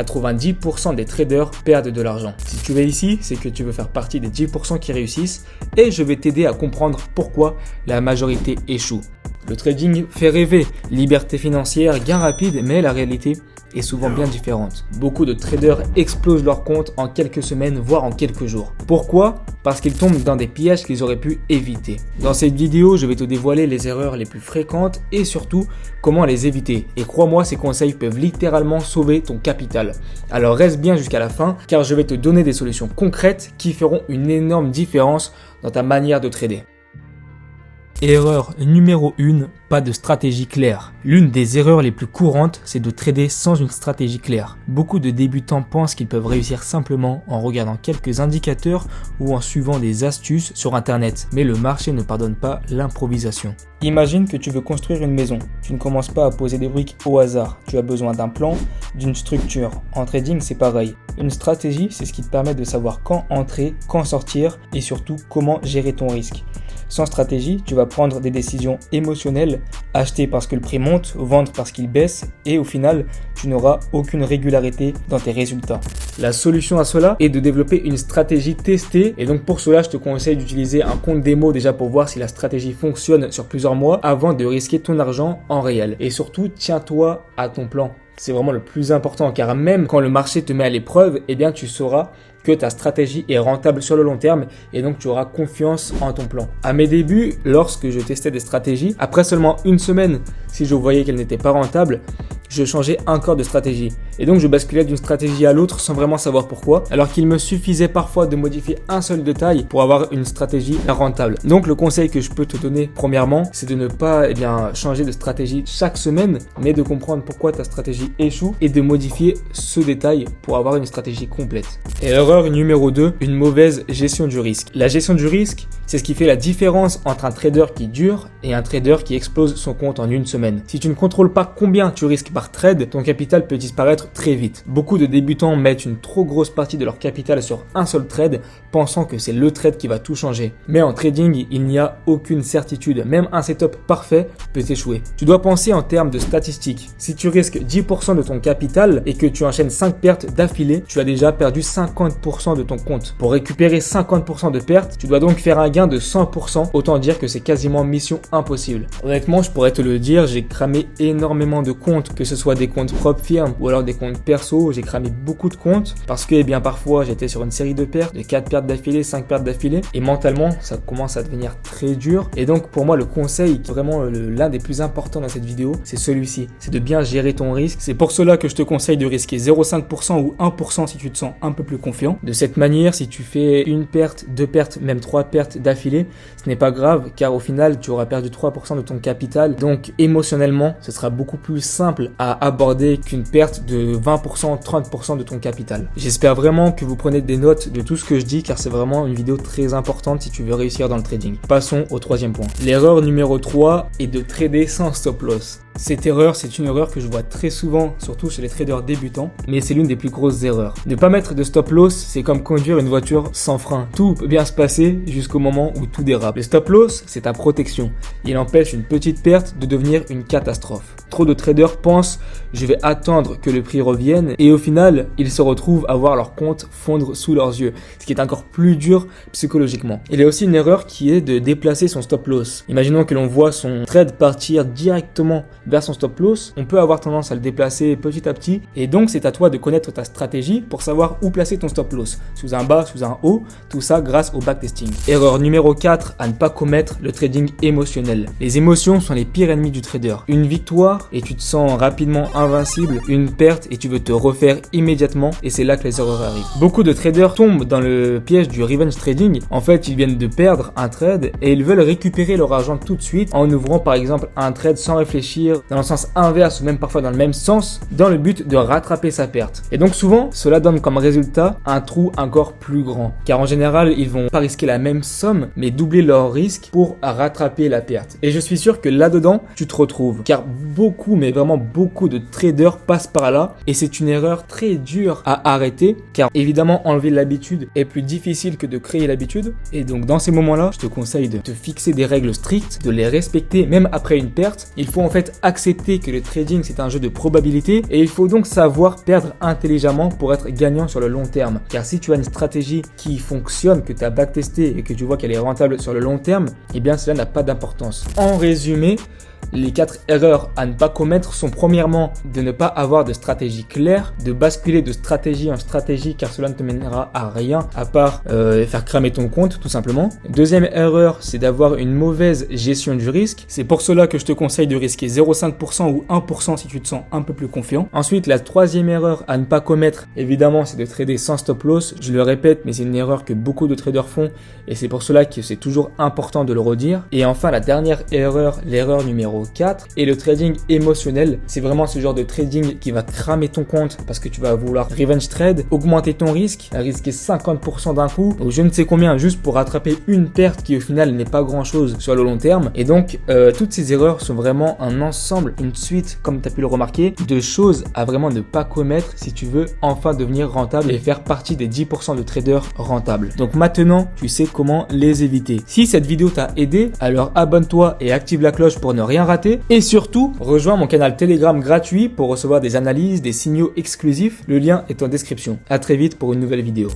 90% des traders perdent de l'argent. Si tu es ici, c'est que tu veux faire partie des 10% qui réussissent et je vais t'aider à comprendre pourquoi la majorité échoue. Le trading fait rêver, liberté financière, gain rapide, mais la réalité est souvent bien différente. Beaucoup de traders explosent leur compte en quelques semaines, voire en quelques jours. Pourquoi ? Parce qu'ils tombent dans des pièges qu'ils auraient pu éviter. Dans cette vidéo, je vais te dévoiler les erreurs les plus fréquentes et surtout comment les éviter. Et crois-moi, ces conseils peuvent littéralement sauver ton capital. Alors reste bien jusqu'à la fin car je vais te donner des solutions concrètes qui feront une énorme différence dans ta manière de trader. Erreur numéro 1, pas de stratégie claire. L'une des erreurs les plus courantes, c'est de trader sans une stratégie claire. Beaucoup de débutants pensent qu'ils peuvent réussir simplement en regardant quelques indicateurs ou en suivant des astuces sur internet. Mais le marché ne pardonne pas l'improvisation. Imagine que tu veux construire une maison. Tu ne commences pas à poser des briques au hasard. Tu as besoin d'un plan, d'une structure. En trading, c'est pareil. Une stratégie, c'est ce qui te permet de savoir quand entrer, quand sortir et surtout comment gérer ton risque. Sans stratégie, tu vas prendre des décisions émotionnelles, acheter parce que le prix monte, vendre parce qu'il baisse et au final, tu n'auras aucune régularité dans tes résultats. La solution à cela est de développer une stratégie testée et donc pour cela, je te conseille d'utiliser un compte démo déjà pour voir si la stratégie fonctionne sur plusieurs mois avant de risquer ton argent en réel. Et surtout, tiens-toi à ton plan. C'est vraiment le plus important car même quand le marché te met à l'épreuve, eh bien tu sauras que ta stratégie est rentable sur le long terme et donc tu auras confiance en ton plan. À mes débuts, lorsque je testais des stratégies, après seulement une semaine, si je voyais qu'elles n'étaient pas rentables, je changeais encore de stratégie. Et donc je basculais d'une stratégie à l'autre sans vraiment savoir pourquoi, alors qu'il me suffisait parfois de modifier un seul détail pour avoir une stratégie rentable. Donc le conseil que je peux te donner premièrement, c'est de ne pas changer de stratégie chaque semaine, mais de comprendre pourquoi ta stratégie échoue et de modifier ce détail pour avoir une stratégie complète. Et erreur numéro 2, une mauvaise gestion du risque. La gestion du risque, c'est ce qui fait la différence entre un trader qui dure et un trader qui explose son compte en une semaine. Si tu ne contrôles pas combien tu risques par trade, ton capital peut disparaître très vite. Beaucoup de débutants mettent une trop grosse partie de leur capital sur un seul trade, pensant que c'est le trade qui va tout changer. Mais en trading, il n'y a aucune certitude. Même un setup parfait peut échouer. Tu dois penser en termes de statistiques. Si tu risques 10% de ton capital et que tu enchaînes 5 pertes d'affilée, tu as déjà perdu 50% de ton compte. Pour récupérer 50% de pertes, tu dois donc faire un gain de 100%. Autant dire que c'est quasiment mission impossible. Honnêtement, je pourrais te le dire, j'ai cramé énormément de comptes, que ce soit des comptes propres firmes ou alors des comptes perso. J'ai cramé beaucoup de comptes parce que parfois j'étais sur une série de pertes, de 4 pertes d'affilée, 5 pertes d'affilée et mentalement ça commence à devenir très dur. Et donc pour moi le conseil, vraiment l'un des plus importants dans cette vidéo, c'est celui-ci, c'est de bien gérer ton risque. C'est pour cela que je te conseille de risquer 0,5% ou 1% si tu te sens un peu plus confiant. De cette manière, si tu fais une perte, 2 pertes, même 3 pertes d'affilée, ce n'est pas grave car au final tu auras perdu 3% de ton capital. Donc émotionnellement, ce sera beaucoup plus simple à aborder qu'une perte de 20%, 30% de ton capital. J'espère vraiment que vous prenez des notes de tout ce que je dis car c'est vraiment une vidéo très importante si tu veux réussir dans le trading. Passons au troisième point. L'erreur numéro 3 est de trader sans stop loss. Cette erreur, c'est une erreur que je vois très souvent, surtout chez les traders débutants, mais c'est l'une des plus grosses erreurs. Ne pas mettre de stop loss, c'est comme conduire une voiture sans frein. Tout peut bien se passer jusqu'au moment où tout dérape. Le stop loss, c'est ta protection. Il empêche une petite perte de devenir une catastrophe. Trop de traders pensent « je vais attendre que le prix revienne » et au final, ils se retrouvent à voir leur compte fondre sous leurs yeux, ce qui est encore plus dur psychologiquement. Il y a aussi une erreur qui est de déplacer son stop loss. Imaginons que l'on voit son trade partir directement vers son stop loss, on peut avoir tendance à le déplacer petit à petit et donc c'est à toi de connaître ta stratégie pour savoir où placer ton stop loss, sous un bas, sous un haut, tout ça grâce au backtesting. Erreur numéro 4 à ne pas commettre, le trading émotionnel. Les émotions sont les pires ennemis du trader. Une victoire et tu te sens rapidement invincible, une perte et tu veux te refaire immédiatement et c'est là que les erreurs arrivent. Beaucoup de traders tombent dans le piège du revenge trading. En fait, ils viennent de perdre un trade et ils veulent récupérer leur argent tout de suite en ouvrant par exemple un trade sans réfléchir, dans le sens inverse ou même parfois dans le même sens, dans le but de rattraper sa perte. Et donc souvent, cela donne comme résultat un trou encore plus grand. Car en général, ils vont pas risquer la même somme, mais doubler leur risque pour rattraper la perte. Et je suis sûr que là-dedans, tu te retrouves. Car beaucoup, mais vraiment beaucoup de traders passent par là. Et c'est une erreur très dure à arrêter. Car évidemment, enlever l'habitude est plus difficile que de créer l'habitude. Et donc dans ces moments-là, je te conseille de te fixer des règles strictes, de les respecter même après une perte. Il faut en fait accepter que le trading c'est un jeu de probabilité et il faut donc savoir perdre intelligemment pour être gagnant sur le long terme. Car si tu as une stratégie qui fonctionne, que tu as backtesté et que tu vois qu'elle est rentable sur le long terme, eh bien cela n'a pas d'importance. En résumé, les 4 erreurs à ne pas commettre sont premièrement de ne pas avoir de stratégie claire, de basculer de stratégie en stratégie car cela ne te mènera à rien à part faire cramer ton compte tout simplement. Deuxième erreur, c'est d'avoir une mauvaise gestion du risque. C'est pour cela que je te conseille de risquer 0,5% ou 1% si tu te sens un peu plus confiant. Ensuite, la troisième erreur à ne pas commettre, évidemment, c'est de trader sans stop loss. Je le répète, mais c'est une erreur que beaucoup de traders font et c'est pour cela que c'est toujours important de le redire. Et enfin, la dernière erreur, l'erreur numéro 4 et le trading émotionnel. C'est vraiment ce genre de trading qui va cramer ton compte parce que tu vas vouloir revenge trade, augmenter ton risque, risquer 50% d'un coup ou je ne sais combien juste pour rattraper une perte qui au final n'est pas grand chose sur le long terme. Et donc toutes ces erreurs sont vraiment un ensemble, une suite, comme tu as pu le remarquer, de choses à vraiment ne pas commettre si tu veux enfin devenir rentable et faire partie des 10% de traders rentables. Donc maintenant tu sais comment les éviter. Si cette vidéo t'a aidé, alors abonne-toi et active la cloche pour ne rien rater. Et surtout, rejoins mon canal Telegram gratuit pour recevoir des analyses, des signaux exclusifs. Le lien est en description. À très vite pour une nouvelle vidéo.